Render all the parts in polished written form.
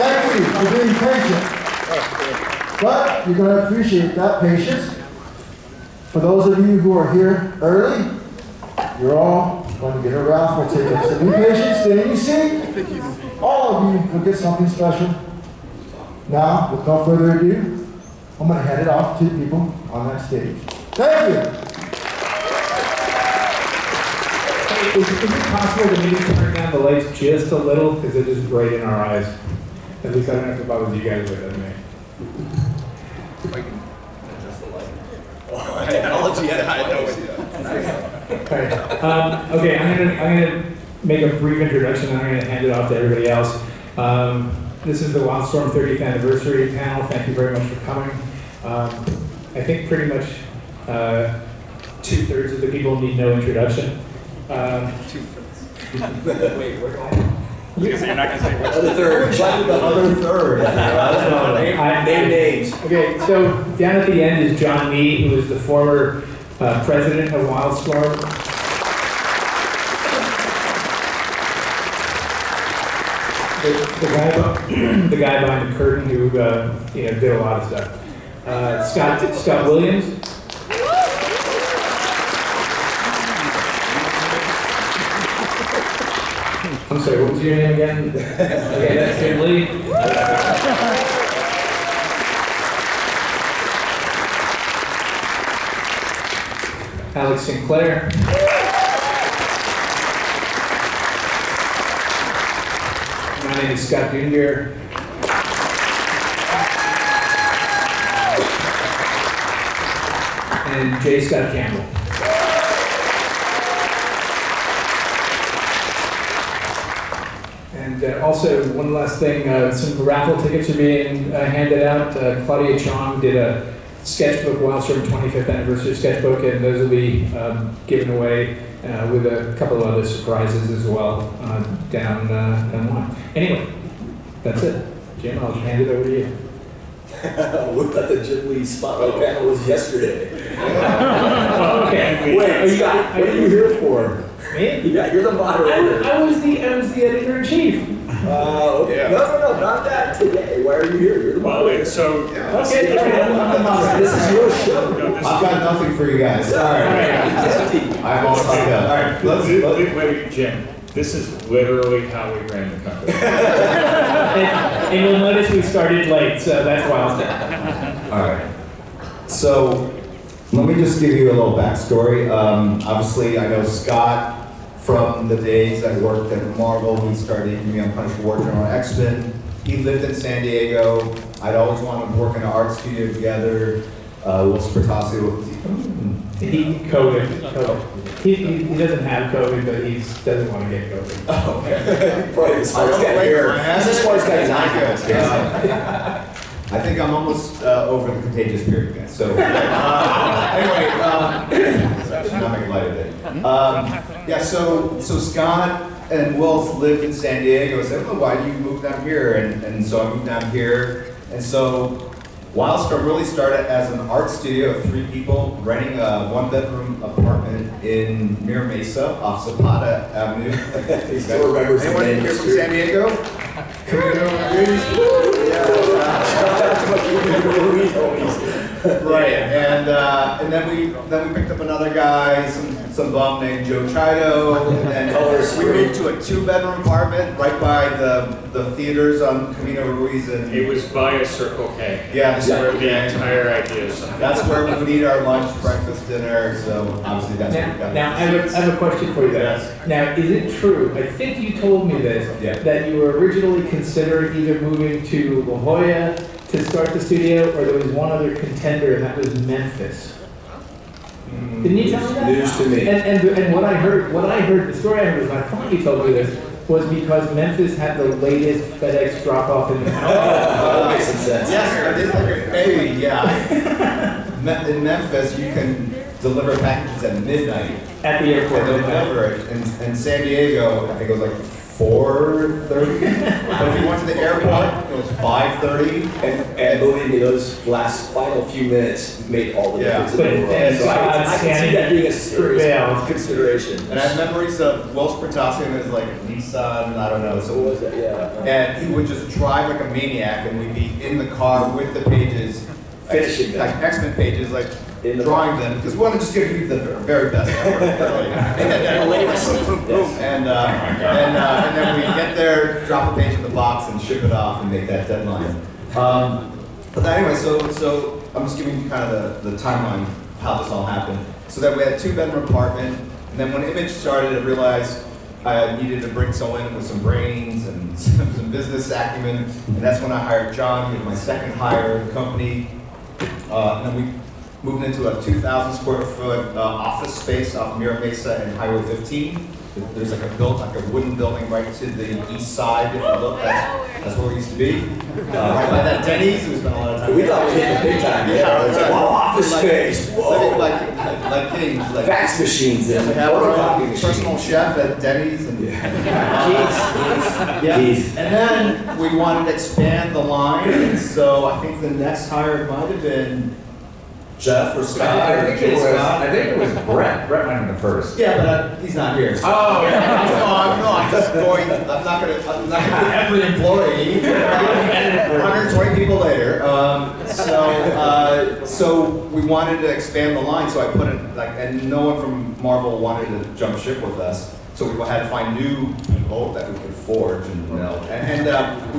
Thank you for being patient. But you're going to appreciate that patience. For those of you who are here early, you're all going to get a raffle ticket. So be patient, stay in your seat. All of you will get something special. Now, with no further ado, I'm going to hand it off to people on that stage. Thank you. Is it possible to maybe turn down the lights just a little? Because it is bright in our eyes. At least I don't have to bother you guys with it, me. If I can adjust the light. Technology, I had no idea. Okay, I'm gonna make a brief introduction, and I'm gonna hand it off to everybody else. This is the Wildstorm 30th anniversary panel. Thank you very much for coming. I think pretty much 2/3 of the people need no introduction. 2/3. Wait, we're going. You're not going to say which. Other third. The other third. Name names. Okay, so down at the end is John Lee, who is the former president of Wildstorm. The guy behind the curtain who did a lot of stuff. Scott Williams. I'm sorry, what was your name again? Okay, that's Jim Lee. Alex Sinclair. My name is Scott Dungier. And J. Scott Campbell. And also, one last thing, some raffle tickets are being handed out. Claudia Chong did a sketchbook, Wildstorm 25th anniversary sketchbook, and those will be given away with a couple of other surprises as well down the line. Anyway, that's it. Jim, I'll hand it over to you. We thought the Jim Lee spotlight panel was yesterday. Okay. Wait, Scott, what are you here for? Me? Yeah, you're the moderator. I was the editor-in-chief. Okay. Yeah. No, not that today. Why are you here? You're the moderator. So, Okay. This is your show. I've got nothing for you guys. All right. I'm all signed up. All right. wait, Jim. This is literally how we ran the company. And you'll notice we started late, so that's Wildstorm. All right. So let me just give you a little backstory. Obviously, I know Scott from the days I worked at Marvel. He started me on Punisher War Journal X-Men. He lived in San Diego. I'd always wanted to work in an art studio together. Will Spertasio. He COVID. He doesn't have COVID, but he doesn't want to get COVID. Oh, okay. Probably the smartest guy here. This is the smartest guy not I think I'm almost over the contagious period, guys. So anyway, not making light of it. Yeah, so Scott and Will lived in San Diego. I said, well, why do you move down here? And so I moved down here. And so Wildstorm really started as an art studio of 3 people renting a 1-bedroom apartment in Mira Mesa off Zapata Avenue. He still remembers the Anyone name. here from San Diego? Right, and then we picked up another guy, some bum named Joe Chido, and then we moved to a 2-bedroom apartment right by the theaters on Camino Ruiz, and It was by a Circle K. yeah, That's where the entire idea is. that's where we would eat our lunch, breakfast, dinner. So obviously that's what we got. Now I have a question for you guys. Yes. Now, is it true, I think you told me this, Yeah. that you were originally considering either moving to La Jolla to start the studio, or there was one other contender, and that was Memphis? Didn't you tell me that? News to me. And what I heard, the story I heard was, I thought you told me this, was because Memphis had the latest FedEx drop-off in the country. That makes some sense. Yes, maybe, yeah. In Memphis, you can deliver packages at midnight. At the airport. And they'll deliver it. In San Diego, I think it was like 4:30. But if you went to the airport, it was 5:30. And believe me, those last final few minutes made all the difference in the world. So I can see that being a serious consideration. And I have memories of Welsh Potassium as like a Nissan, I don't know. So What was it? Yeah. and he would just drive like a maniac, and we'd be in the car with the pages, Finishing them. like X-Men pages, like In the drawing them, because we want to just give you the very best effort. And then we get there, drop a page in the box, and ship it off, and make that deadline. But anyway, so I'm just giving you kind of the timeline of how this all happened. So that we had a 2-bedroom apartment, and then when Image started, I realized I needed to bring someone in with some brains and some business acumen, and that's when I hired John. He was my second hire in the company, and then we moved into a 2,000 square foot office space off Mira Mesa and Highway 15. There's like a wooden building right to the east side. If you look, that's where we used to be. Right by that Denny's, we spent a lot of time. We thought we hit the big time. Yeah, it's like, wow, office space. Living Whoa. like kings. Like, Fax machines and we have our photocopy own machines. personal chef at Denny's. And, Keith. and then we wanted to expand the line, and so I think the next hire might have been Jeff or Scott. I think it was Brett. Brett might have been first. Yeah, but he's not here. Oh, No, I'm just going. I'm not gonna be every employee. 120 people later. So we wanted to expand the line. So I put it like, and no one from Marvel wanted to jump ship with us. So we had to find new people that we could forge and we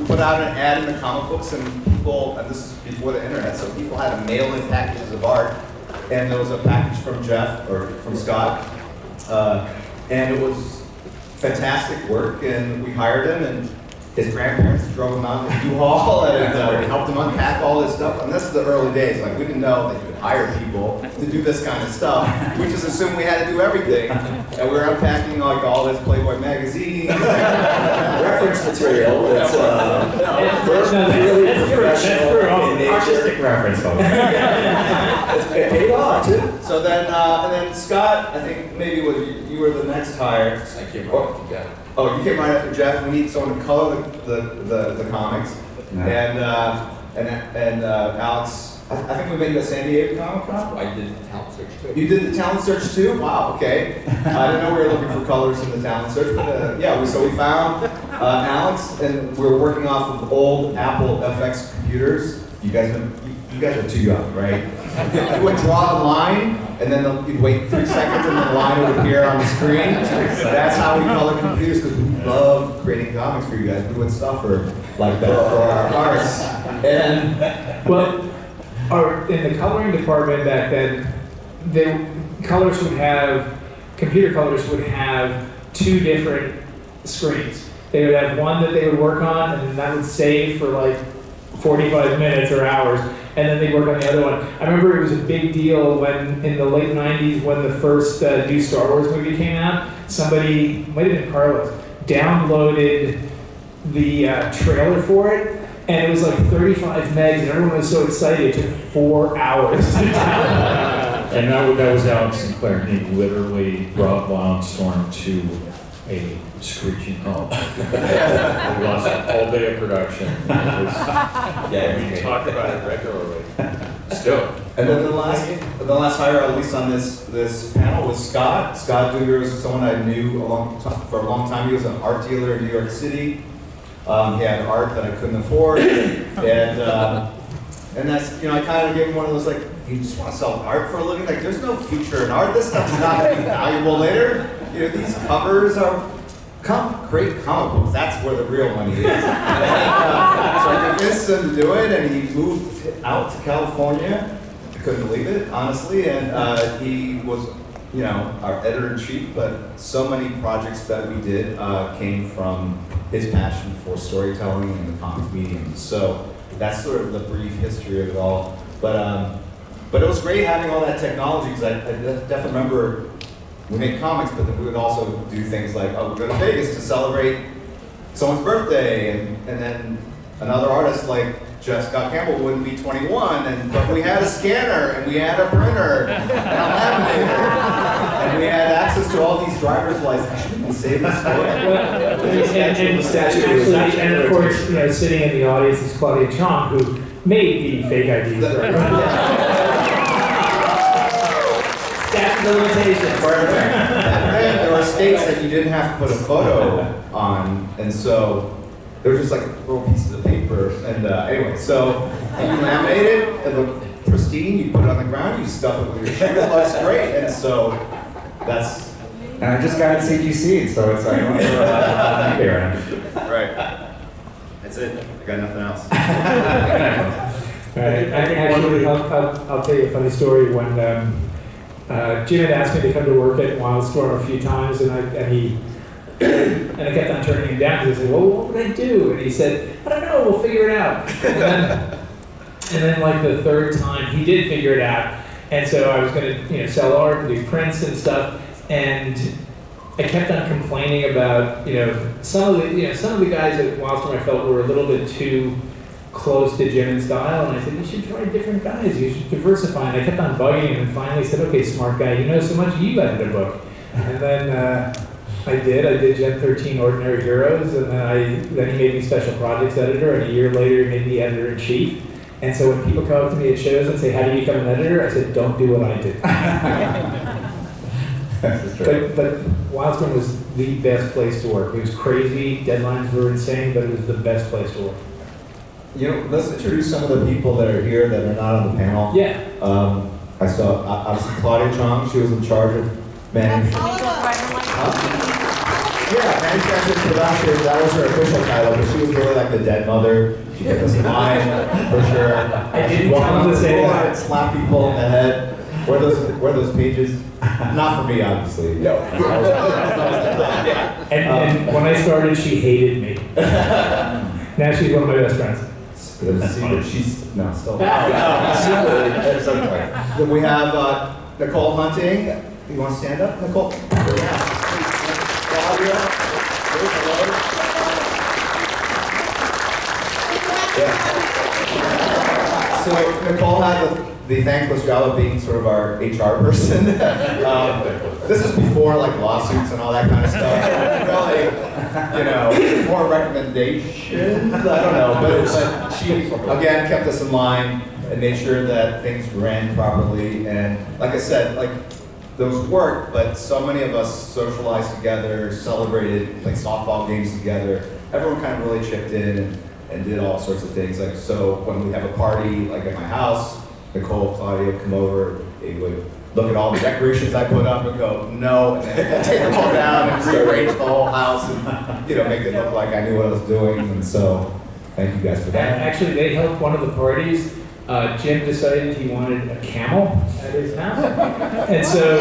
put out an ad in the comic books, and people. And this is before the internet, so people had to mail in packages of art. And there was a package from Jeff or from Scott, and it was fantastic work. And we hired him, and his grandparents drove him out to U-Haul and helped him unpack all this stuff. And this is the early days. Like, we didn't know that you could hire people to do this kind of stuff. We just assumed we had to do everything. And we were unpacking like all this Playboy magazine, Reference material. It's really professional in nature. Artistic reference, folks. It paid off too. So then, and then Scott, I think maybe you were the next hire. I came up with you. Oh, you came right after Jeff. We need someone to color the comics, and Alex. I think we made the San Diego Comic Con. I did the talent search too. You did the talent search too? Wow. Okay. I didn't know we were looking for colors in the talent search, but so we found Alex, and we were working off of old Apple FX computers. You guys are too young, right? You would draw a line, and then you'd wait 3 seconds, and the line would appear on the screen. That's how we color computers, because we love creating comics for you guys. We would suffer like that for our hearts. And In the coloring department back then, computer colors would have 2 different screens. They would have one that they would work on, and then that would save for like 45 minutes or hours, and then they'd work on the other one. I remember it was a big deal when, in the late 90s, when the first new Star Wars movie came out, somebody, might have been Carlos, downloaded the trailer for it, and it was like 35 megs, and everyone was so excited, it took 4 hours to download. And that was Alex Sinclair, and he literally brought Wildstorm to a screeching halt. We lost all day of production. We talk about it regularly. Still. And then the last hire, at least on this panel, was Scott. Scott Duger was someone I knew for a long time. He was an art dealer in New York City. He had art that I couldn't afford, and that's, I kind of gave him one of those, like, you just want to sell art for a living? Like, there's no future in art. This stuff's not going to be valuable later. These covers are great comic books. That's where the real money is. So I convinced him to do it, and he moved out to California. I couldn't believe it, honestly, and he was, our editor-in-chief, but so many projects that we did came from his passion for storytelling and the comic medium. So that's sort of the brief history of it all. But it was great having all that technology, because I definitely remember we made comics, but then we would also do things like, we go to Vegas to celebrate someone's birthday, and then another artist like Jeff Scott Campbell wouldn't be 21, but we had a scanner, and we had a printer, and a laminator, and we had access to all these driver's licenses. I shouldn't be saying this story. And of course, sitting in the audience is Claudia Chong, who made the fake IDs. Statute of limitations. And there were states that you didn't have to put a photo on, and so they were just like little pieces of paper. And anyway, so you laminate it, it looked pristine, you put it on the ground, you stuff it with your shoe, it looks great. And so that's. And I just got CGC, so it's like, Right. That's it. I got nothing else. Right. Actually, I'll tell you a funny story. When Jim had asked me to come to work at Wildstorm a few times, and I kept on turning him down because I said, "Well, what would I do?" And he said, "I don't know. We'll figure it out." And then like the third time, he did figure it out, and so I was going to sell art and do prints and stuff, and I kept on complaining about some of the guys at Wildstorm I felt were a little bit too close to Jim in style, and I said, you should try different guys, you should diversify. And I kept on bugging him, and finally said, okay, smart guy, you know so much, you edited a book. And then I did Gen 13 Ordinary Heroes, and then he made me Special Projects editor, and a year later he made me editor-in-chief. And so when people come up to me at shows and say, how do you become an editor? I said, don't do what I did. But Wildstorm was the best place to work. It was crazy, deadlines were insane, but it was the best place to work. Let's introduce some of the people that are here that are not on the panel. Yeah. I saw, obviously, Claudia Chong. She was in charge of manufacturing. Yeah, manufacturing production. That was her official title, but she was really like the dead mother. She kept us in line, for sure. I didn't want to say that. Slap people in the head. Wear those pages. Not for me, obviously. No. And when I started, she hated me. Now she's one of my best friends. She's still. Then we have Nicole Hunting. You want to stand up, Nicole? Claudia. Yeah. So Nicole had the thankless job of being sort of our HR person. This is before like lawsuits and all that kind of stuff. Really, more recommendations. I don't know, but she again kept us in line and made sure that things ran properly. And like I said, like those worked, but so many of us socialized together, celebrated, played softball games together. Everyone kind of really chipped in and did all sorts of things. Like so, when we have a party, like at my house, Nicole, Claudia would come over. They would look at all the decorations I put up and go, no, and then take them all down and rearrange the whole house and make it look like I knew what I was doing. And so, thank you guys for that. Actually, they helped one of the parties. Jim decided he wanted a camel at his house, and so.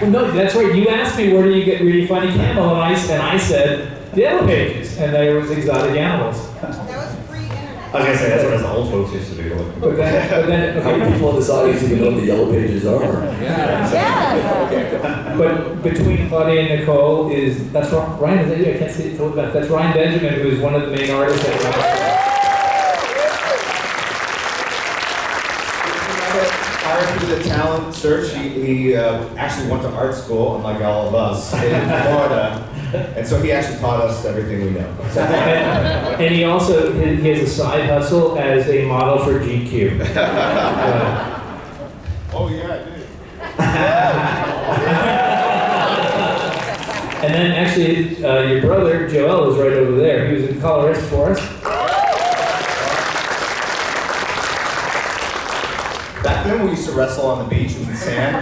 Well, no, that's right. You asked me where do you find a camel, and I said the Yellow Pages, and there was exotic animals. I was gonna say that's what us old folks used to do. But then How many people in this audience even know what the Yellow Pages are? But between Claudia and Nicole that's Ryan. Is that you? I can't see it. That's Ryan Benjamin, who is one of the main artists at Prior to the talent search, he actually went to art school, unlike all of us, in Florida. And so he actually taught us everything we know. and he also he has a side hustle as a model for GQ. Oh yeah, I did. And then actually, your brother Joel is right over there. He was in colorist for us. Back then we used to wrestle on the beach in the sand.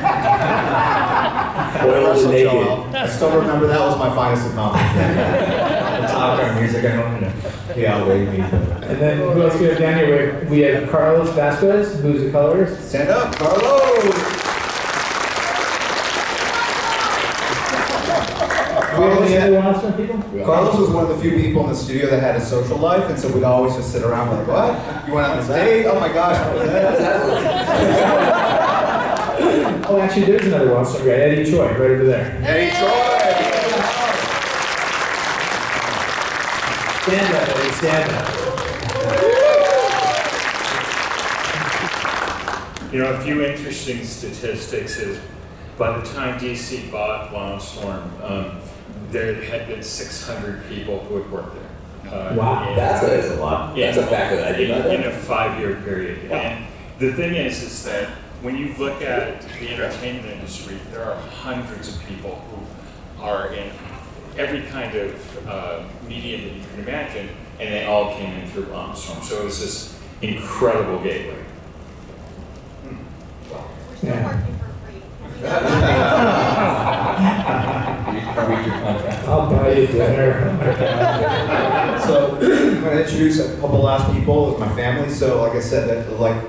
Boiled and naked. I still remember that was my finest accomplishment. Top music, I don't know. He outweighed me. And then who else we have down here? We have Carlos Vasquez, who's a colorist. Stand up, Carlos! We have any other Wildstorm people? Carlos was one of the few people in the studio that had a social life, and so we'd always just sit around like, what? You went on this date? Oh my gosh, what was that? Oh, actually, there's another Wildstorm guy, Eddie Choi, right over there. Eddie Troy! Stand up, Eddie, stand up. You know, a few interesting statistics is by the time DC bought Wildstorm, there had been 600 people who had worked there. Wow. That's a lot. That's a fact that I did not know. In a 5-year period. Wow. And the thing is that when you look at the entertainment industry, there are hundreds of people who are in every kind of medium that you can imagine, and they all came in through Wildstorm. So it was this incredible gateway. We're still working for free. I'll buy you dinner. So I'm going to introduce a couple last people of my family. So like I said, that like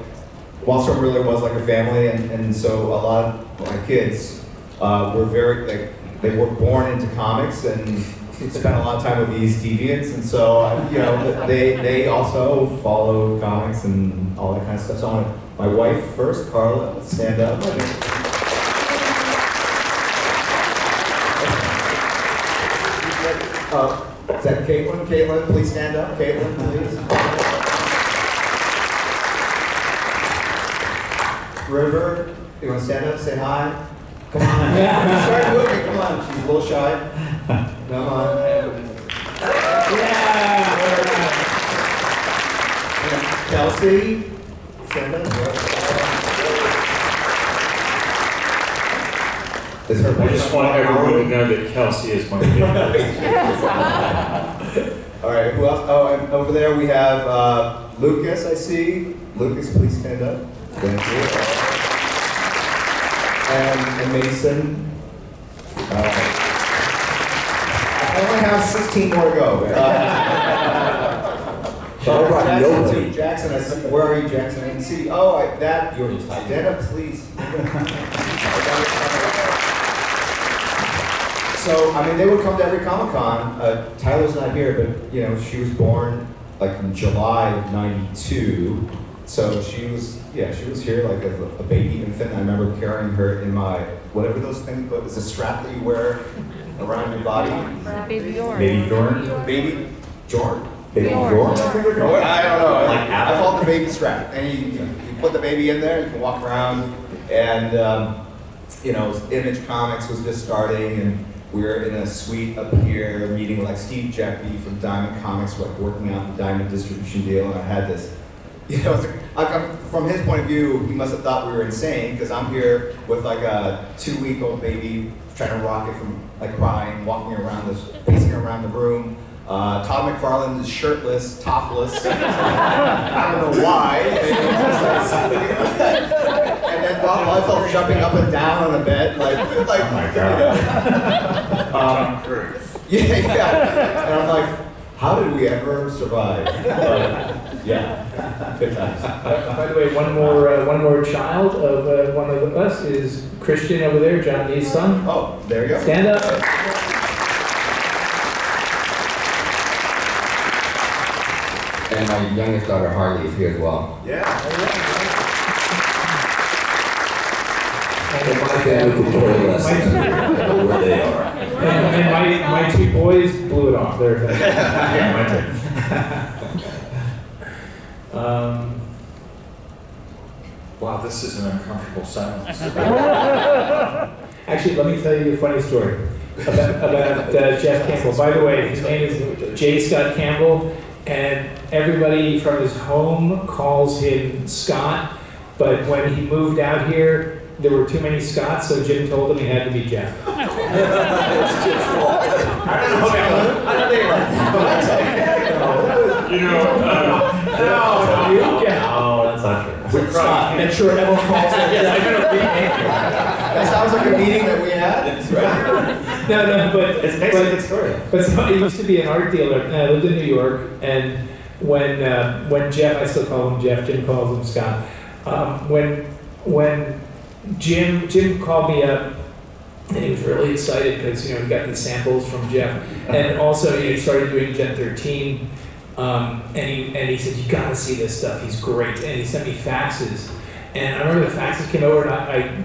Wildstorm really was like a family, and so a lot of my kids were very like they were born into comics and spent a lot of time with these deviants, and so you know they also follow comics and all that kind of stuff. So I want my wife first, Carla, let's stand up. Is that Caitlin? Caitlin, please stand up. Caitlin, please. River, you want to stand up, say hi? Come on. Start moving, come on. She's a little shy. Come on. Yeah. Kelsey, stand up. I just want everyone to know that Kelsey is my favorite. All right, who else? Oh, and over there we have Lucas, I see. Lucas, please stand up. Thank you. And Mason. I only have 16 more to go. Jackson, Jackson, I see. Where are you, Jackson? I can see. Oh, you're stand up, please. So, I mean, they would come to every Comic-Con. Tyler's not here, but, you know, she was born, like, in July of '92. So she was here, like, as a baby infant. I remember carrying her in my, whatever those things, but it's a strap that you wear around your body. Baby York. Baby Jordan? Baby Jordan? Baby York. York? I don't know. I call it the baby strap. And you put the baby in there, you can walk around. And, you know, Image Comics was just starting, and we were in a suite up here meeting with like Steve Jeppy from Diamond Comics, like working out the Diamond distribution deal, and I had this, you know, from his point of view, he must have thought we were insane, because I'm here with like a 2-week-old baby trying to rock it from like crying, walking around pacing around the room. Todd McFarlane is shirtless, topless. I don't know why. And then Bob Liefeld jumping up and down on a bed, like oh my God. Tom Cruise. Yeah. And I'm like, how did we ever survive? Yeah, good times. By the way, one more child of one of us is Christian over there, John Dee's son. Oh, there you go. Stand up. And my youngest daughter, Harley, is here as well. Yeah. And my family could care less where they are. And my 2 boys blew it off. They're yeah, my turn. Wow, this is an uncomfortable silence. Actually, let me tell you a funny story about Jeff Campbell. By the way, his name is J. Scott Campbell, and everybody from his home calls him Scott, but when he moved out here, there were too many Scotts, so Jim told him he had to be Jeff. It's Jim's fault. I don't know. You know, Oh, that's not true. Scott, make sure everyone calls it. That sounds like a meeting that we had. No, but It's makes a good story. But somebody used to be an art dealer, and I lived in New York, and when Jeff, I still call him Jeff, Jim calls him Scott. When Jim called me up, and he was really excited because he got the samples from Jeff, and also he started doing Gen 13, and he said, you got to see this stuff. He's great, and he sent me faxes, and I remember the faxes came over, and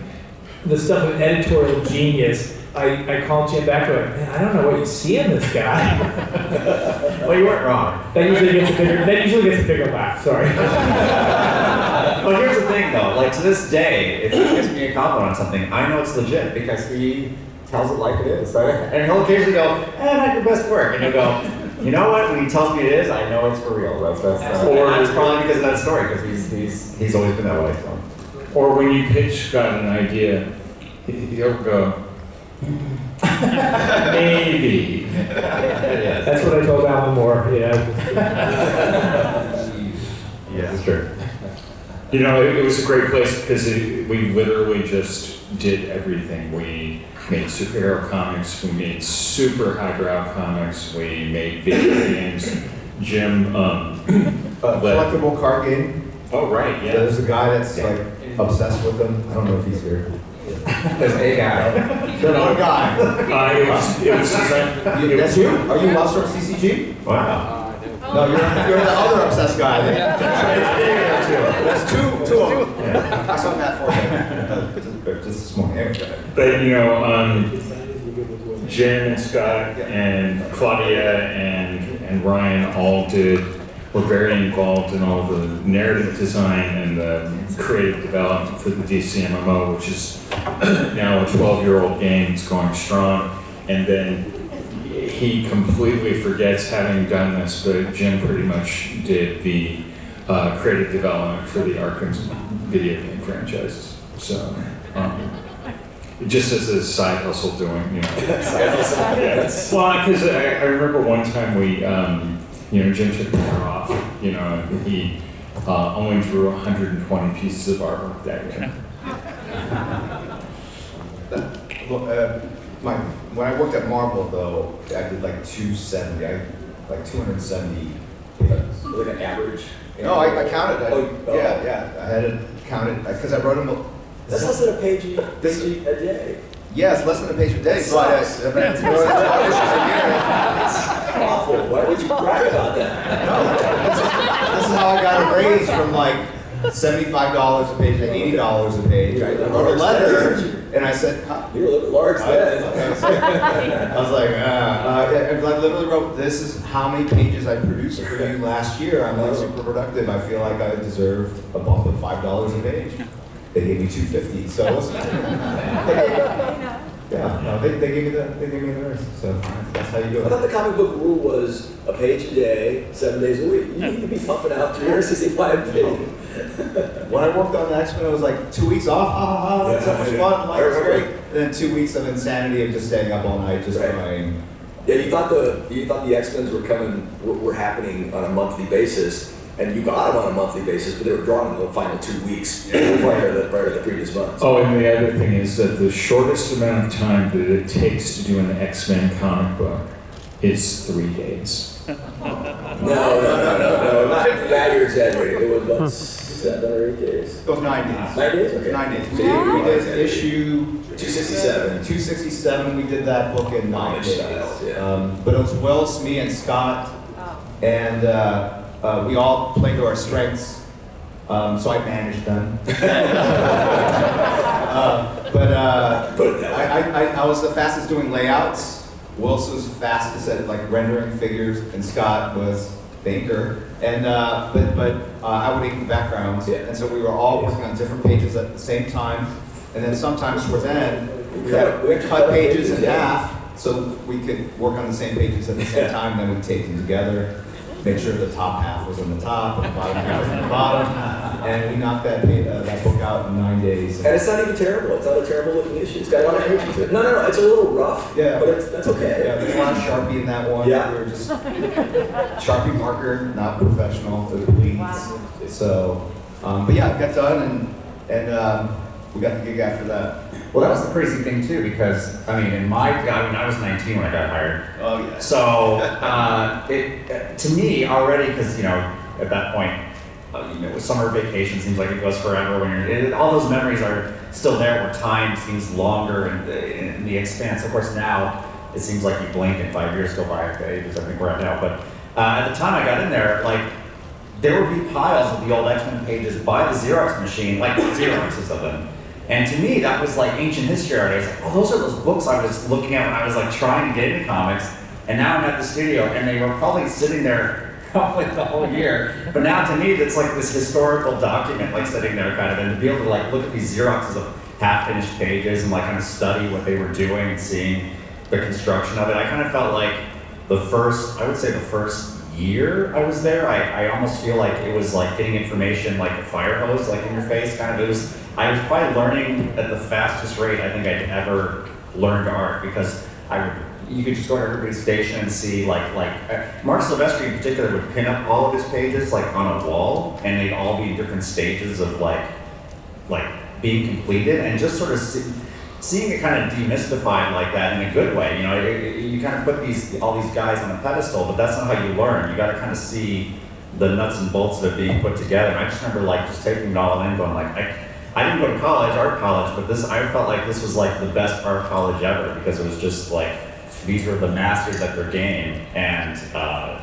the stuff was editorial genius. I called Jim back to it. Man, I don't know what you see in this guy. Well, you weren't wrong. That usually gets a bigger laugh. Sorry. Well, here's the thing though, like to this day, if he gives me a compliment on something, I know it's legit because he tells it like it is. Right? And he'll occasionally go, not your best work. And he'll go, you know what, when he tells me it is, I know it's for real. That's probably because of that story, because he's always been that way. So. Or when you pitch Scott an idea, he'll go, maybe. That's what I told Alan Moore. Yeah, it's true. You know, it was a great place because we literally just did everything. We made superhero comics, we made super highbrow comics, we made video games. Jim collectible card game. Oh, right, yeah. There's a guy that's like obsessed with them. I don't know if he's here. There's a guy. There's one guy. It was That's you? Are you Wildstorm CCG? Wow. No, you're the other obsessed guy. There's two of them. Yeah. I saw that for you just this morning. But you know, Jim and Scott and Claudia and Ryan all were very involved in all the narrative design and the creative development for the DCMMO, which is now a 12-year-old game. It's going strong. And then he completely forgets having done this, but Jim pretty much did the creative development for the Arkham video game franchises. So, just as a side hustle doing, you know. Yeah. Well, because I remember one time we, Jim took the year off, and he only drew 120 pieces of artwork that year. When I worked at Marvel, though, I did like 270 pages. Like an average? No, I counted that. Yeah. I had it counted because I wrote them. That's less than a page a day. Yeah, it's less than a page a day. It's awful. Why would you brag about that? No, this is how I got a raise from like $75 a page to $80 a page. I wrote a letter and I said, you're a little bit large then. I was like, I literally wrote, this is how many pages I produced for you last year. I'm like super productive. I feel like I deserve a bump of $5 a page. They gave me $2.50, so it wasn't. They gave me the rest. So that's how you do it. I thought the comic book rule was a page a day, 7 days a week. You need to be pumping out 365 pages. When I worked on the X-Men, it was like 2 weeks off. That's so much fun. Life was great. And then 2 weeks of insanity of just staying up all night, just crying. Yeah, you thought the X-Men were happening on a monthly basis. And you got them on a monthly basis, but they were drawn in the final 2 weeks prior to the previous months. Oh, and the other thing is that the shortest amount of time that it takes to do an X-Men comic book is 3 days. No. Now you're exaggerating. It was about 7 or 8 days. It was 9 days. 9 days? Okay. 9 days. So we did issue 267. 267, we did that book in 9 days. Yeah. But it was Wills, me, and Scott, and we all played to our strengths, so I managed them. I was the fastest doing layouts. Wills was fastest at like rendering figures, and Scott was the inker. And I would ink the backgrounds, and so we were all working on different pages at the same time. And then sometimes towards the end, we cut pages in half so we could work on the same pages at the same time. And then we taped them together. Make sure the top half was on the top and the bottom half was on the bottom, and we knocked that book out in 9 days. And it's not even terrible. It's not a terrible looking issue. It's got a lot of energy to it. No, it's a little rough. Yeah, but that's okay. Yeah, there's a lot of Sharpie in that one. Yeah, we were just Sharpie marker, not professional. It bleeds. Wow. So, but yeah, it got done, and we got the gig after that. Well, that was the crazy thing too, because I was 19 when I got hired. Oh yeah. So to me already, because at that point, summer vacation seems like it goes forever. When all those memories are still there, where time seems longer in the expanse. Of course, now it seems like you blink and 5 years go by. Because I think we're at now, but at the time I got in there, there would be piles of the old X-Men pages by the Xerox machine, like Xeroxes of them. And to me, that was like ancient history art. I was like, oh, those are those books I was looking at when I was like trying to get into comics. And now I'm at the studio, and they were probably sitting there probably the whole year. But now to me, it's like this historical document, like sitting there kind of, and to be able to like look at these Xeroxes of half-finished pages and like kind of study what they were doing and seeing the construction of it. I kind of felt like I would say the first year I was there, I almost feel like it was like getting information like a fire hose, like in your face, kind of. I was probably learning at the fastest rate I think I'd ever learned art, because you could just go to everybody's station and see Mark Silvestri in particular would pin up all of his pages like on a wall, and they'd all be in different stages of like being completed, and just sort of seeing it kind of demystified like that in a good way. You know, you kind of put all these guys on a pedestal, but that's not how you learn. You got to kind of see the nuts and bolts of it being put together. And I just remember like just taking it all in, going like, I didn't go to art college, but I felt like this was like the best art college ever, because it was just like, these were the masters at their game, and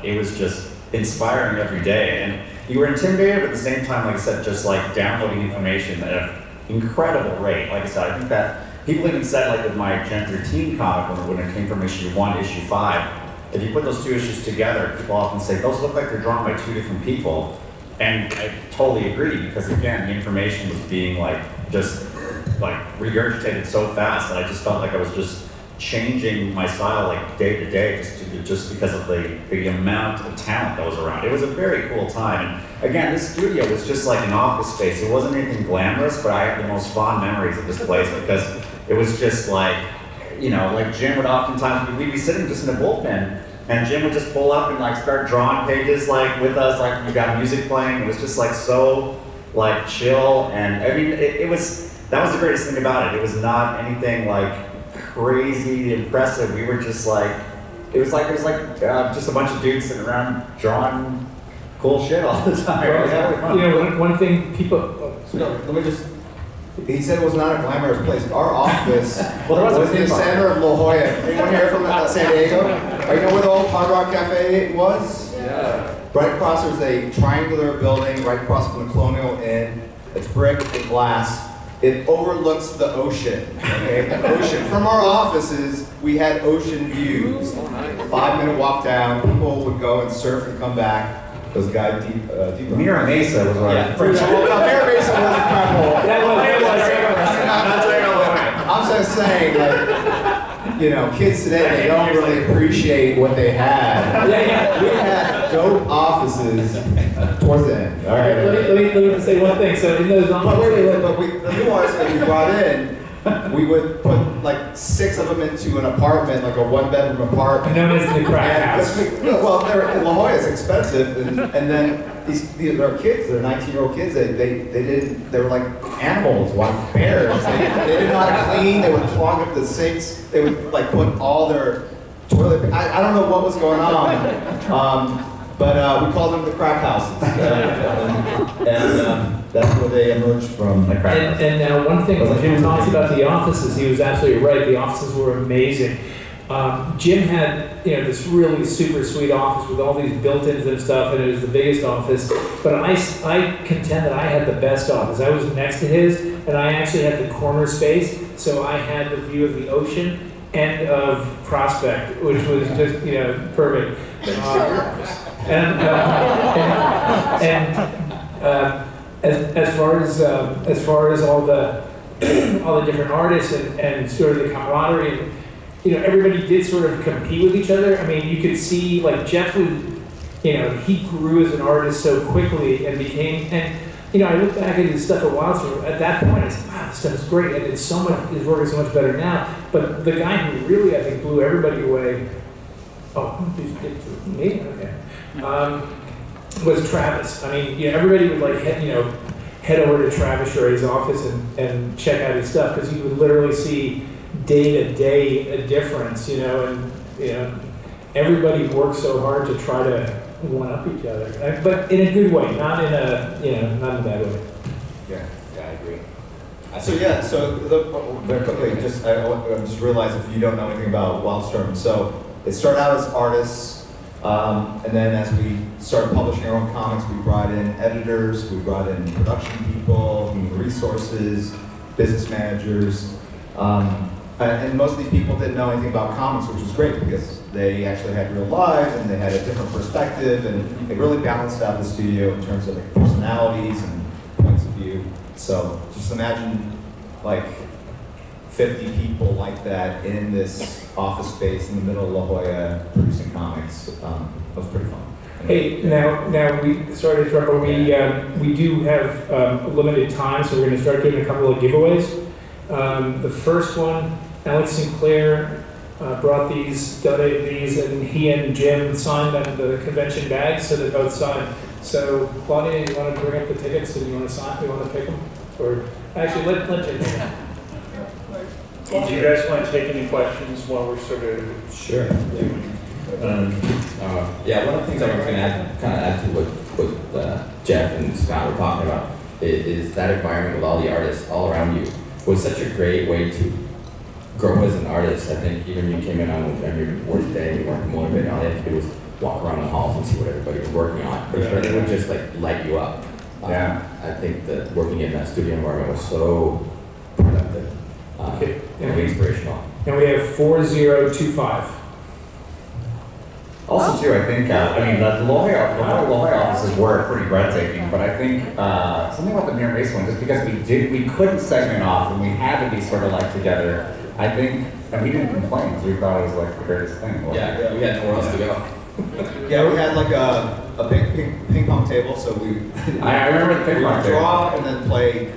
it was just inspiring every day. And you were intimidated, but at the same time, like I said, just like downloading information at an incredible rate. Like I said, I think that people even said, like with my Gen 13 comic, when it came from issue 1 to issue 5, if you put those 2 issues together, people often say, those look like they're drawn by 2 different people. And I totally agree, because again, the information was being just regurgitated so fast that I just felt like I was just changing my style like day to day, just because of the amount of talent that was around. It was a very cool time. And again, this studio was just like an office space. It wasn't anything glamorous, but I have the most fond memories of this place, because it was just like, you know, like Jim would oftentimes, we'd be sitting just in a bullpen, and Jim would just pull up and like start drawing pages like with us, like we got music playing. It was just like so like chill, and I mean that was the greatest thing about it. It was not anything like crazy impressive. We were just like, it was just a bunch of dudes sitting around drawing cool shit all the time. Well, you know, one thing people. Let me just. He said it was not a glamorous place. Our office was in the center of La Jolla. Anyone here from San Diego? Are you know where the old Hard Rock Cafe was? Yeah. Right across, there's a triangular building right across from the Colonial Inn. It's brick and glass. It overlooks the ocean. Okay, the ocean. From our offices, we had ocean views. 5-minute walk down. People would go and surf and come back. Those guys deep. Mira Mesa was right. Yeah, Mira Mesa was incredible. I'm just saying, like, you know, kids today, they don't really appreciate what they had. We had dope offices towards the end. All right. Let me say one thing. So in those offices, the nuance that we brought in, we would put like 6 of them into an apartment, like a 1-bedroom apartment. known as the crack house. Well, in La Jolla, it's expensive, and then these are kids. They're 19-year-old kids. They were like animals, like bears. They didn't know how to clean. They would clog up the sinks. They would like put all their toilet. I don't know what was going on. But we called them the crack houses, and that's where they emerged from. The crack house. And now one thing when Jim talks about the offices, he was absolutely right. The offices were amazing. Jim had this really super sweet office with all these built-ins and stuff, and it was the biggest office. But I contend that I had the best office. I was next to his, and I actually had the corner space, so I had the view of the ocean and of Prospect, which was just perfect. As far as all the different artists and sort of the camaraderie, everybody did sort of compete with each other. I mean, you could see like Jeff would, he grew as an artist so quickly and became, I look back at his stuff at Wildstorm. At that point, I said, wow, this stuff is great, and his work is so much better now. But the guy who really, I think, blew everybody away. Me? Okay. Was Travis. I mean, everybody would like head over to Travis Sheray's office and check out his stuff, because you would literally see day to day a difference, and everybody worked so hard to try to one up each other, but in a good way, not in a not in a bad way. Yeah, I agree. So very quickly, I just realized if you don't know anything about Wildstorm, so it started out as artists, and then as we started publishing our own comics, we brought in editors, we brought in production people, human resources, business managers. And most of these people didn't know anything about comics, which was great because they actually had real lives and they had a different perspective, and it really balanced out the studio in terms of like personalities and points of view. So just imagine like 50 people like that in this office space in the middle of La Jolla producing comics. It was pretty fun. Hey, now we sorry to interrupt, but we do have a limited time, so we're going to start doing a couple of giveaways. The first one, Alex Sinclair brought these, donated these, and he and Jim signed them the convention bags, so they're both signed. So Claudia, you want to bring up the tickets and you want to sign? You want to pick them, or actually let Jim pick them. Do you guys want to take any questions while we're sort of Sure. Yeah, one of the things I was going to add to what Jeff and Scott were talking about is that environment with all the artists all around you was such a great way to grow as an artist. I think even you came in on your worst day and you weren't motivated, all you had to do was walk around the halls and see what everybody was working on. But it would just like light you up. Yeah. I think that working in that studio environment was so productive and inspirational. And we have 4025. Also, too, I think, I mean, the La Jolla offices were pretty breathtaking, but I think something about the Near Mesa one, just because we couldn't segment off and we had to be sort of like together, I think, and we didn't complain because we thought it was like the greatest thing. Yeah, we had nowhere else to go. Yeah, we had like a big ping pong table, so I remember the ping we pong would table. draw and then play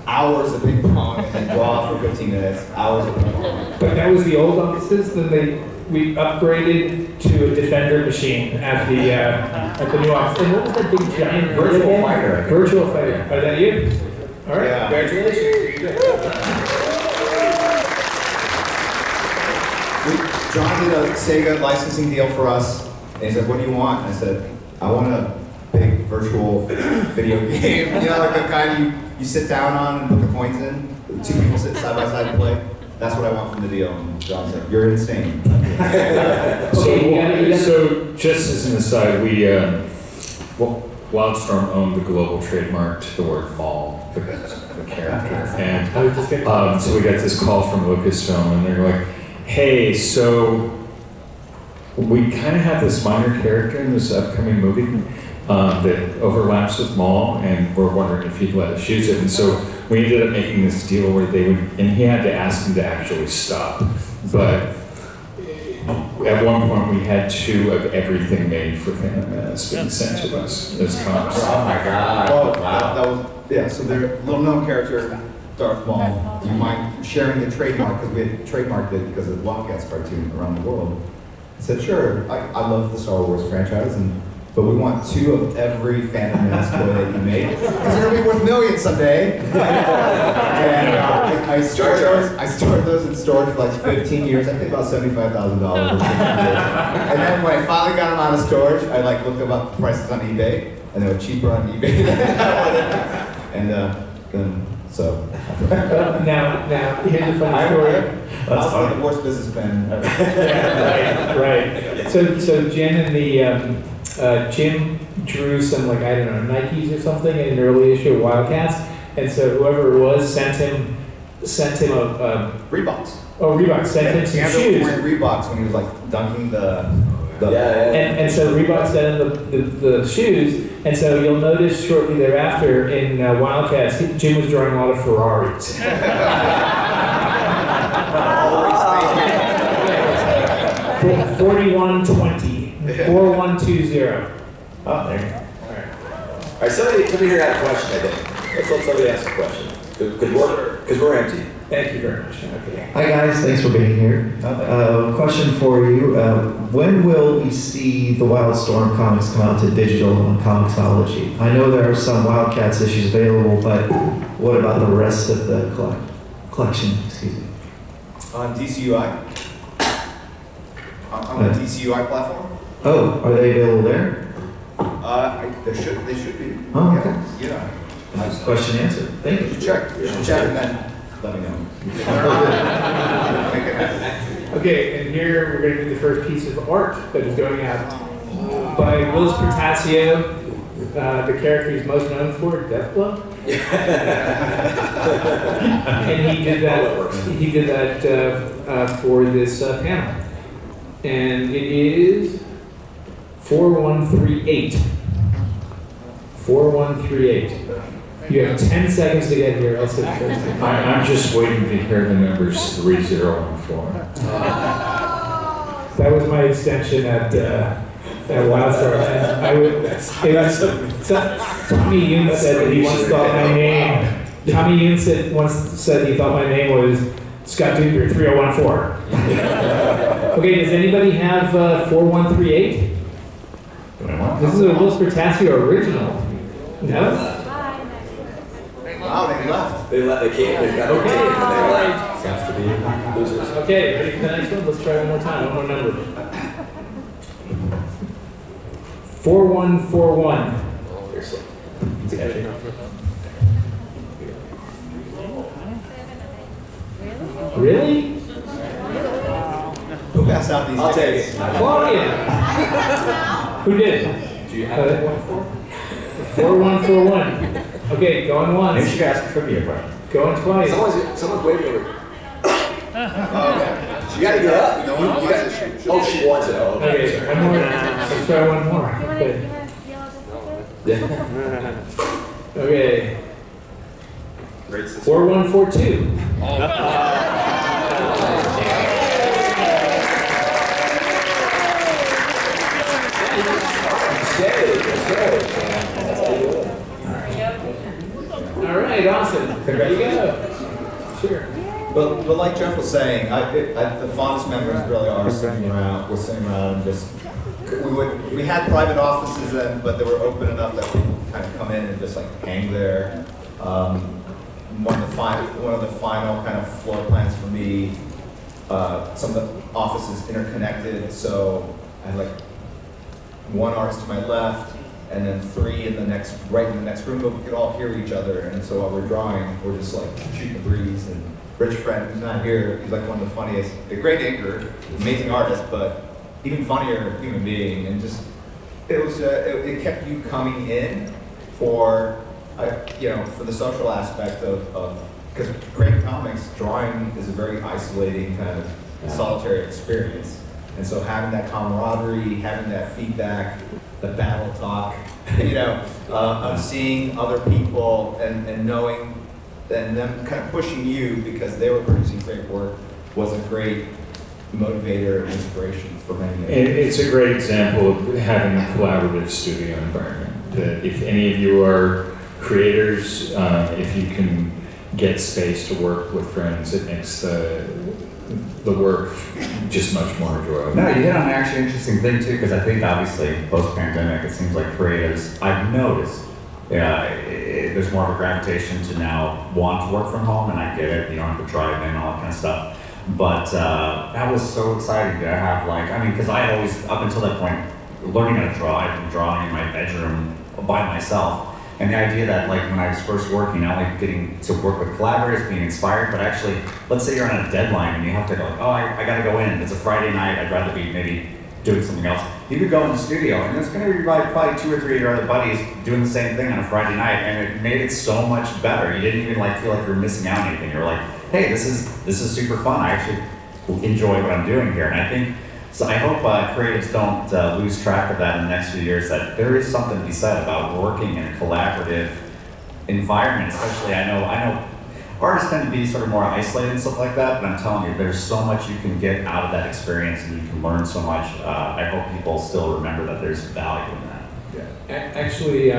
hours of ping pong and then draw for 15 minutes, hours of ping pong. But that was the old offices. Then we upgraded to a Defender machine at the new office. And what was that big giant Virtual Fighter. Virtual Fighter. Are that you? All right. Yeah. Congratulations. John did a Sega licensing deal for us, and he said, "What do you want?" And I said, "I want a big virtual video game. You know, like the kind you sit down on and put the coins in. Two people sit side by side and play. That's what I want from the deal." And John said, "You're insane." So just as an aside, Wildstorm owned the global trademark to the word mall because of the character. And so we got this call from Lucasfilm and they're like, hey, so we kind of have this minor character in this upcoming movie that overlaps with mall and we're wondering if you'd let us use it. And so we ended up making this deal where they would, and he had to ask them to actually stop. But at one point, we had 2 of everything made for Phantom Menace being sent to us as comics. Oh my God! Oh, Wow. that was, yeah. So their little known character, Darth Maul. Do you mind sharing the trademark because we had trademarked it because of the Wildcats cartoon around the world? I said, sure. I love the Star Wars franchise, but we want 2 of every Phantom Menace toy that you make because they're gonna be worth millions someday. And I stored those in storage for like 15 years. I think about $75,000. And then when I finally got them out of storage, I like looked up the prices on eBay, and they were cheaper on eBay than I wanted. And then so. Now here's a funny story. I was like the worst businessman ever. Yeah, right. So Jim and the Jim drew some like I don't know Nikes or something in an early issue of Wildcats, and so whoever it was sent him a Reeboks. Oh, Reebok sent him some He shoes. was wearing Reeboks when he was like dunking the And so Reebok sent him the shoes, and so you'll notice shortly thereafter in Wildcats, Jim was drawing a lot of Ferraris. 4120, 4120. All Oh, there. right, somebody here had a question, I think. Let's let somebody ask a question. Because we're empty. Thank you very much. Okay. Hi guys, thanks for being here. Question for you. When will we see the Wildstorm comics come out to digital on Comixology? I know there are some Wildcats issues available, but what about the rest of the collection? Excuse me. on DCUI. On the DCUI platform. Oh, are they available there? They should be. Oh, okay. Yeah. Question answered. Thank you. You should check and then let me know. Okay, and here we're going to do the first piece of art that is going out by Willis Pertasio, the character he's most known for, Deathblow. And he did that. He did that for this panel, and it is 4138. 4138. You have 10 seconds to get here. I'll say the first thing. I'm just waiting to hear the numbers 3014. That was my extension at Wildstorm. And I would. Tommy Yoon said that he once thought my name. Tommy Yoon once said he thought my name was Scott Duper 3014. Okay, does anybody have 4138? This is a Will Spertasio original. No? Wow, they left. They came, they got Okay. and they left. Sounds to be losers. Okay, ready for the next one? Let's try one more time. One more number. 4141. Here's some. Really? Who passed out these I'll take tickets? it. Claudia. Who did? Do you have that one for? 4141. Okay, going Maybe once. you should ask a trivia question. Going twice. Someone's waving over. You gotta get up. You gotta, oh, she wants it. Oh, Okay, one more. Let's try one more. Good. Okay. Great sister. 4142. All right, awesome. There you go. Sure. But like Jeff was saying, the fondest memories really are sitting around. We're sitting around and just we had private offices then, but they were open enough that people kind of come in and just like hang there. One of the final kind of floor plans for me. Some of the offices interconnected, so I had like one artist to my left, and then three in the next room, but we could all hear each other. And so while we're drawing, we're just like shooting the breeze. And Rich Friend, who's not here, he's like one of the funniest, a great inker, amazing artist, but even funnier human being. And just it kept you coming in for for the social aspect of because creating comics, drawing is a very isolating kind of solitary experience. And so having that camaraderie, having that feedback, the battle talk, of seeing other people and knowing and them kind of pushing you because they were producing great work was a great motivator and inspiration for many. It's a great example of having a collaborative studio environment. That if any of you are creators, if you can get space to work with friends, it makes the work just much more enjoyable. No, you hit on an actually interesting thing too, because I think obviously post-pandemic, it seems like creatives, I've noticed, there's more of a gravitation to now want to work from home, and I get it, you don't have to drive in, all that kind of stuff. But that was so exciting to have because I had always, up until that point, learning how to draw, I'd been drawing in my bedroom by myself. And the idea that when I was first working, not only getting to work with collaborators, being inspired, but actually, let's say you're on a deadline and you have to go, I gotta go in, it's a Friday night, I'd rather be maybe doing something else. You could go in the studio and there's gonna be probably 2 or 3 of your other buddies doing the same thing on a Friday night, and it made it so much better. You didn't even feel like you were missing out on anything. You were like, hey, this is super fun. I actually enjoy what I'm doing here. And I hope creatives don't lose track of that in the next few years, that there is something to be said about working in a collaborative environment. Especially, I know artists tend to be sort of more isolated and stuff like that, but I'm telling you, there's so much you can get out of that experience, and you can learn so much. I hope people still remember that there's value in that. Yeah. Actually,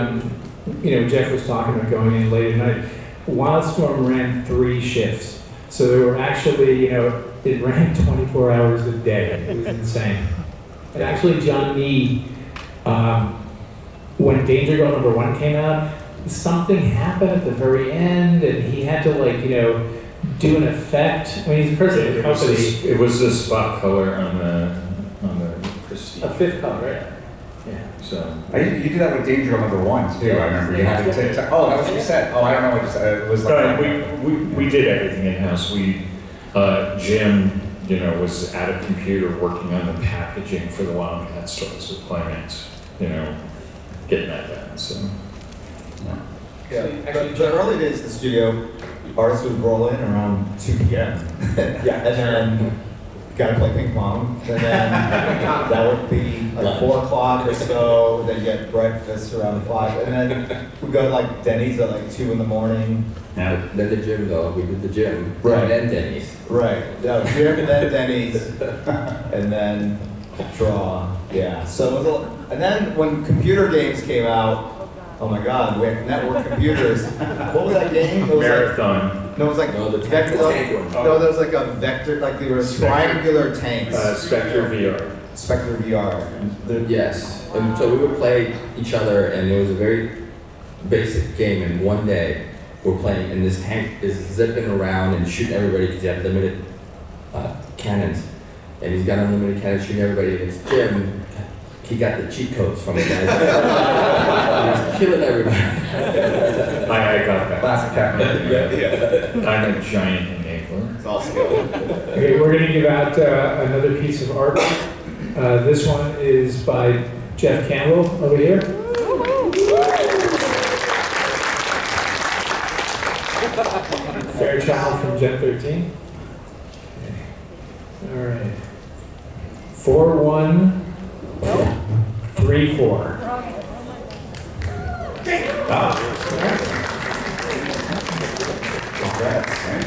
Jeff was talking about going in late at night. Wildstorm ran 3 shifts. So there were actually, it ran 24 hours a day. It was insane. And actually, John Nee, when Danger Girl #1 came out, something happened at the very end, and he had to do an effect. I mean, he's the president of the company. It was the spot color on the Prestige. A 5th color, right? Yeah. So You did that with Danger Girl #1 too. I remember you had to take. Oh, that was what you said. Oh, I don't know what you said. It was we did everything in house. Jim, was at a computer working on the packaging for the Wildcat stores with Playmates, getting that done. So. Yeah. Yeah, the early days of the studio, artists would roll in around 2 p.m. Yeah. And then gotta play ping pong. And then that would be like 4 o'clock or so. Then get breakfast around 5. And then we'd go to like Denny's at like 2 in the morning. Yeah. Then the gym though, we did the gym. Right. And then Denny's. Right. No, gym and then Denny's. And then draw. Yeah. So, it was and then when computer games came out, oh my God, we had network computers. What was that game? It was Marathon. Like, no, it was like No, the vector. tank one. No, there was like a vector, like they were triangular tanks. Spectre VR. Spectre VR. Yes. And so we would play each other, and it was a very basic game. And one day we're playing, and this tank is zipping around and shooting everybody because he had limited cannons. And he's got unlimited cannons shooting everybody. And it's Jim. He got the cheat codes from the guys. He's killing everybody. I got that. Classic Captain. I'm a giant enabler. It's all skill. Okay, we're going to give out another piece of art. This one is by Jeff Campbell over here. Fairchild from Gen 13. Okay. All right. 4134. Congrats, right?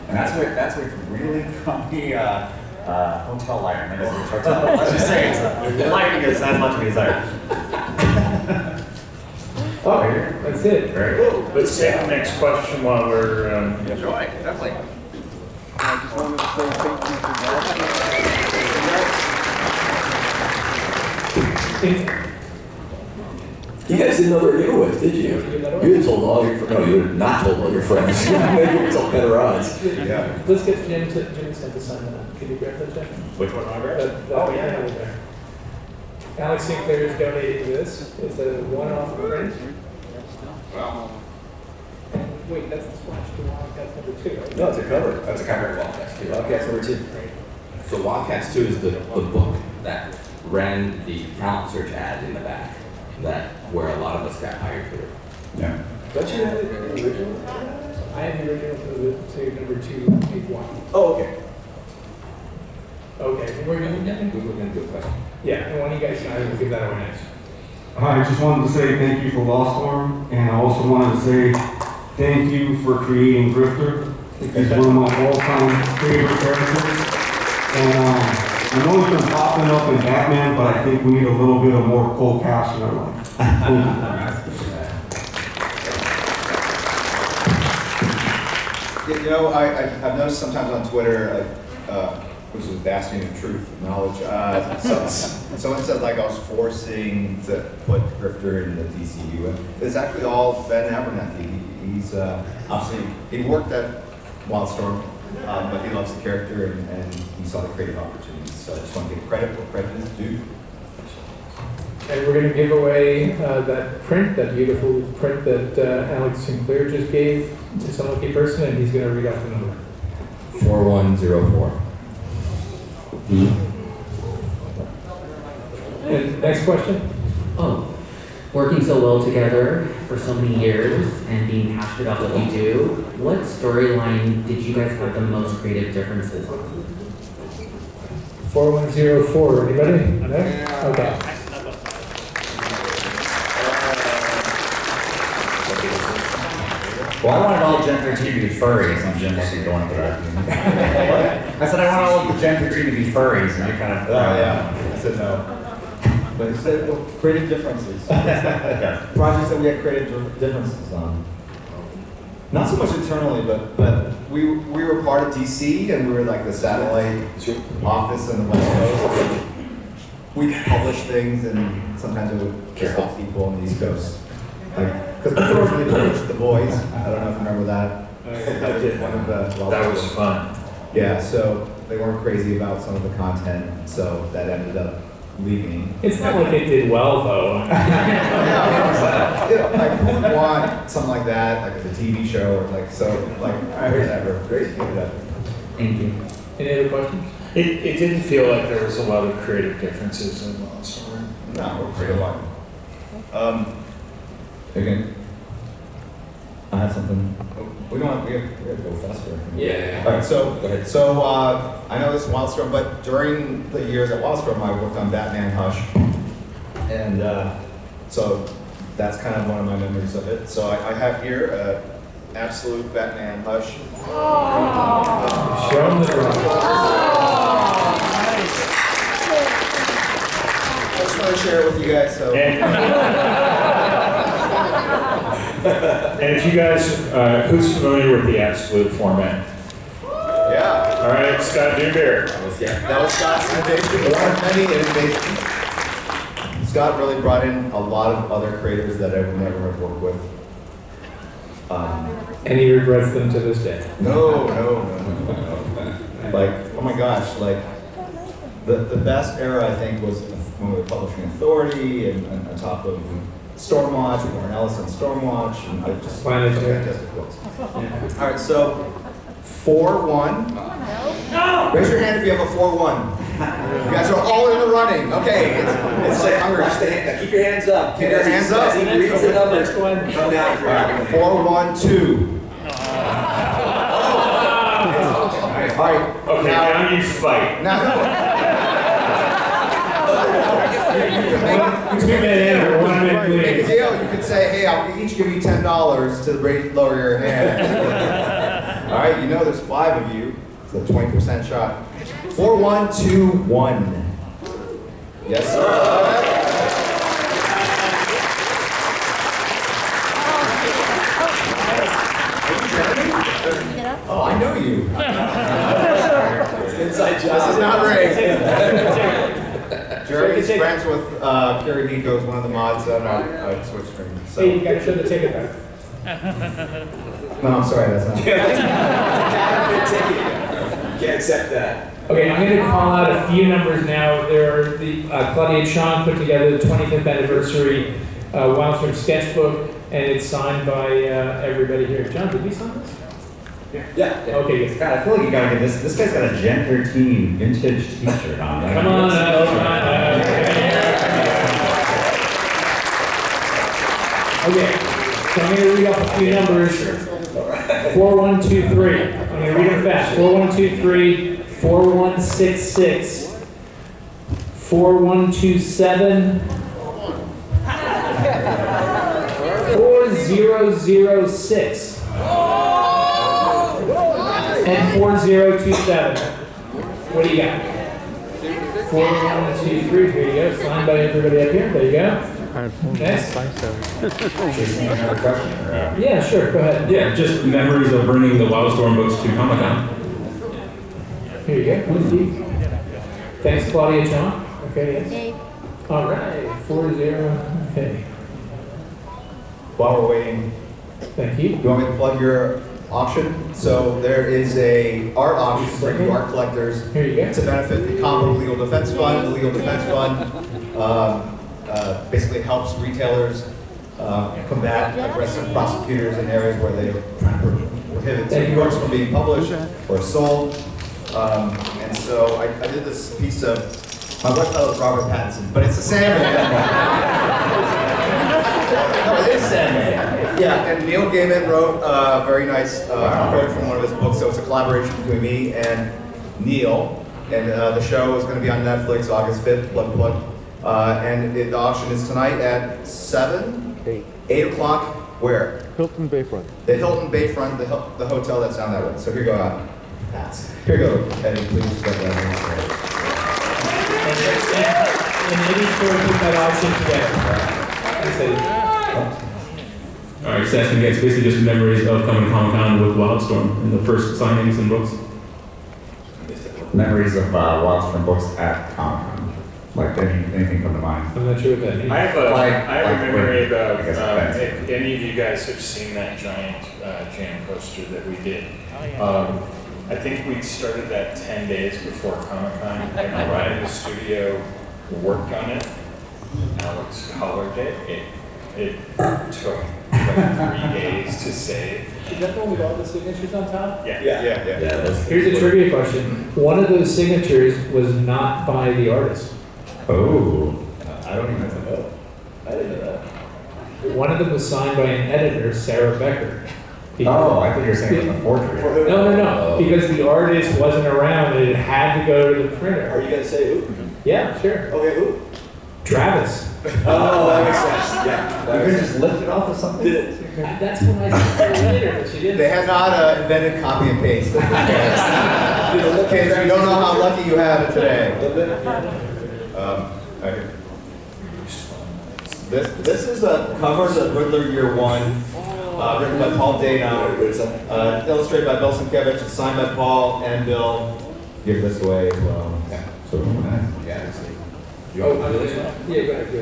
And that's with really crumbly hotel lighting. Maybe it's a hotel. Let's just say it's the lighting is as much to be desired. Oh, that's it. Very good. Let's take the next question while we're. Enjoy, definitely. I just wanted to say thank you for that. You guys didn't know there were giveaways, did you? You had told all your friends. No, you had not told all your friends. You had told better odds. Yeah. Let's get Jim to sign that. Can you grab that, Jeff? Which one am I grabbing? Oh, yeah. Over there. Alex Sinclair is donating this. It's a one-off print. Wow. And wait, that's the splash to Wildcats number 2, right? No, it's a cover. That's a cover. Wildcats 2. Wildcats number 2. So Wildcats 2 is the book that ran the talent search ad in the back. That where a lot of us got hired through. Yeah. Don't you have the original? I have the original to number 2, page 1. Oh, okay. Okay, we're going to We were going to do a question. yeah, and when you guys sign, we'll give that away next. I just wanted to say thank you for Wildstorm, and I also wanted to say thank you for creating Grifter. He's one of my all-time favorite characters. And I know he's been popping up in Batman, but I think we need a little bit of more Cole Cash in our life. Thank you. You know, I've noticed sometimes on Twitter, which is a bastion of truth, of knowledge. Someone said like I was forcing to put Grifter in the DCU. And it's actually all Ben Abernathy. He's obviously, he worked at Wildstorm, but he loves the character and he saw the creative opportunities. So I just want to give credit where credit is due. And we're going to give away that print, that beautiful print that Alex Sinclair just gave to some lucky person, and he's going to read off the number. 4104. And next question? Oh, working so well together for so many years and being passionate about what you do, what storyline did you guys have the most creative differences on? 4104, anybody? No? Okay. Well, I wanted all Gen 13 to be furries, and Jim wasn't going for that. I said I want all of Gen 13 to be furries, and you kind of. Oh, yeah. I said no. But it said well, creative differences. Projects that we had creative differences on. Not so much internally, but we were part of DC, and we were like the satellite office in the West Coast. We published things, and sometimes it would piss off people on the East Coast. Because we originally published The Boys. I don't know if you remember that. That was one of the. That was fun. Yeah, so they weren't crazy about some of the content, so that ended up leaving. It's not like it did well, though. Like, who would want something like that, like as a TV show, or like, so, like, whatever. Crazy. Thank you. Any other questions? It didn't feel like there was a lot of creative differences in Wildstorm. No, we're pretty one. Again. I have something. We don't have, we have to go faster. Yeah. All right, so, Go ahead. so I know this is Wildstorm, but during the years at Wildstorm, I worked on Batman Hush. And so that's kind of one of my memories of it. So I have here Absolute Batman Hush. Show them the drum. I just want to share it with you guys. So. And if you guys, who's familiar with the Absolute format? Yeah. All right, Scott Dewberry. That was Scott's innovation. One of many innovations. Scott really brought in a lot of other creators that I would never have worked with. And he regrets them to this day. No. Like, oh my gosh, like the best era I think was when we were publishing Authority and on top of Stormwatch, Warren Ellison Stormwatch, and I just Planet Terror. fantastic books. All right, so 4-1. Raise your hand if you have a 4-1. You guys are all in the running. Okay, it's like hungry. Keep your hands up. Keep your hands up. As he reads the numbers, come down for it. 4-1-2. All right. Okay, now you fight. Now, you can make a deal. You could say, hey, I'll each give you $10 to lower your hand. All right, you know there's 5 of you, so 20% shot. 4-1-2-1. Yes, sir. Oh, I know you. It's an inside job. This is not rigged. Jerry's friends with Kerry Nico is one of the mods on our Switch stream. So. Hey, you gotta show the ticket back. No, I'm sorry, that's not. Can't accept that. Okay, I'm going to call out a few numbers now. There are the Claudia Chong put together the 25th anniversary Wildstorm sketchbook, and it's signed by everybody here. John, did we sign this? Yeah. Okay, good. God, I feel like you gotta get this. This guy's got a Gen 13 vintage t-shirt on. Come on now, come on now. Okay, so I'm going to read off a few numbers. 4123. I'm going to read them fast. 4123, 4166, 4127, 4006, and 4027. What do you got? 4123. Here you go. Signed by everybody up here. There you go. Next. Yeah, sure. Go ahead. Yeah, just memories of bringing the Wildstorm books to Comic-Con. Here you go. Thanks, Claudia Chong. Okay, yes. All right. 40. Okay. While we're waiting, Thank you. you want me to plug your auction? So there is a art auction for you art collectors. Here you go. To benefit the Combo Legal Defense Fund. The Legal Defense Fund basically helps retailers combat aggressive prosecutors in areas where they prohibit certain books from being published or sold. And so I did this piece of, my wife thought it was Robert Pattinson, but it's a Sandman. No, it is Sandman. Yeah, and Neil Gaiman wrote a very nice quote from one of his books, so it's a collaboration between me and Neil. And the show is going to be on Netflix August 5th, plug. And the auction is tonight at 8 o'clock, where? Hilton Bayfront. The Hilton Bayfront, the hotel that's down that way. So here you go, here you go, Eddie, please get that. And maybe put that auction together. All right, session gets basically just memories of coming to Comic-Con with Wildstorm and the first signings and books. Memories of Wildstorm books at Comic-Con. Like anything come to mind? I'm not sure what that means. I have a memory about I guess if any of you guys have seen that giant jam poster that we did. I think we started that 10 days before Comic-Con, and I in the studio worked on it. Alex colored it. It took like 3 days to save. Is that the one with all the signatures on top? Yeah. Here's a trivia question. One of those signatures was not by the artist. Oh. I don't even know. I didn't know that. One of them was signed by an editor, Sarah Becker. Oh, I thought you were saying it was a forgery. No, because the artist wasn't around and it had to go to the printer. Are you gonna say who? Yeah, sure. Okay, who? Travis. Oh, that makes sense. Yeah. You could just lift it off of something? That's what I said later, but she didn't. They have not invented copy and paste. Kids, you don't know how lucky you have it today. Okay. This is a cover of Riddler Year One, written by Paul Dano, illustrated by Bill Sienkiewicz, and signed by Paul and Bill. Give this away as well. Yeah. So, You want to do this one? Yeah, go ahead.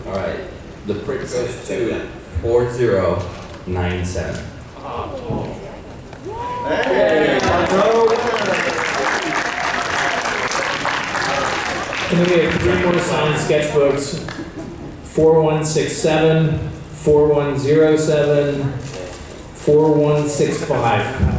All right. The print goes to 4097. hey, And then we have 3 more signed sketchbooks, 4167, 4107, 4165.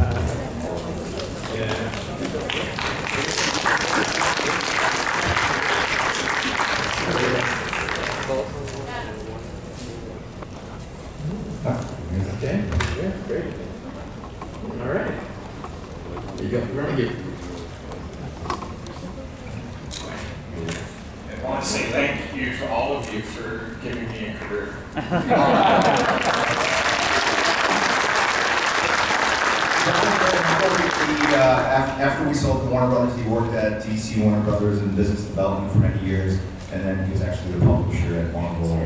Okay, yeah, great. All right. There you go. Thank you. I want to say thank you to all of you for giving me a career. After we sold to Warner Brothers, he worked at DC Warner Brothers in business development for many years, and then he was actually the publisher at Marvel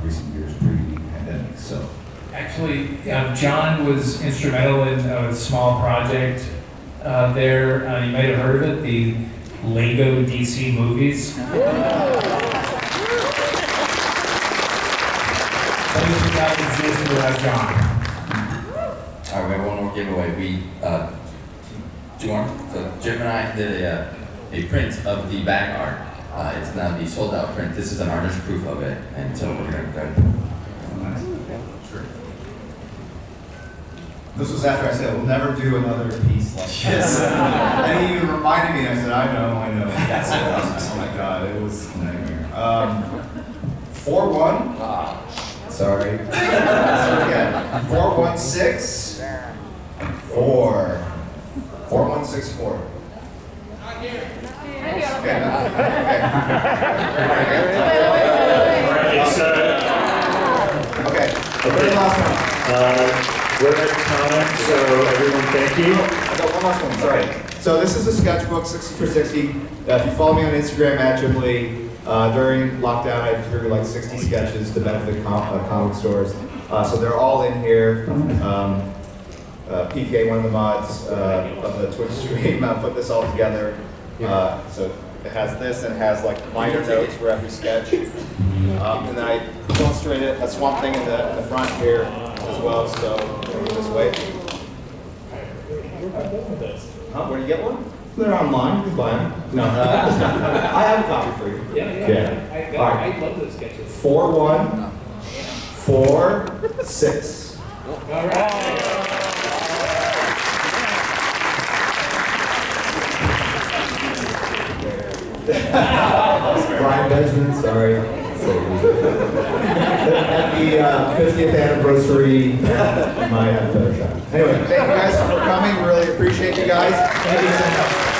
recent years pre-pandemic. So, Actually, John was instrumental in a small project there. You might have heard of it, the Lego DC movies. Things would not exist without John. All right, we have one more giveaway. Do you want? So Jim and I did a print of the back art. It's now the sold out print. This is an artist proof of it, and so we're gonna go. sure. This was after I said we'll never do another piece like this. And he even reminded me. And I said, I know. Oh my God, it was a nightmare. 4-1. Sorry. Again. 416. 4. 4164. Okay. Okay. Very last one. We're at time, so everyone, thank you. I got one last one. Sorry. So this is a sketchbook, 60 for 60. If you follow me on Instagram at Jim Lee, during lockdown I drew like 60 sketches to benefit comic stores. So they're all in here. PK, one of the mods of the Twitch stream, put this all together. So it has this and it has like minor notes for every sketch. And then I illustrated a swamp thing in the front here as well. So let me just wait. Where do you get one? They're online. You can buy them. No, I have a copy for you. Yeah. I love those sketches. 4-1, 4-6. All right. Brian Benjamin, sorry. At the 50th anniversary, you might have a better shot. Anyway, thank you guys for coming. Really appreciate you guys. Thank you so much.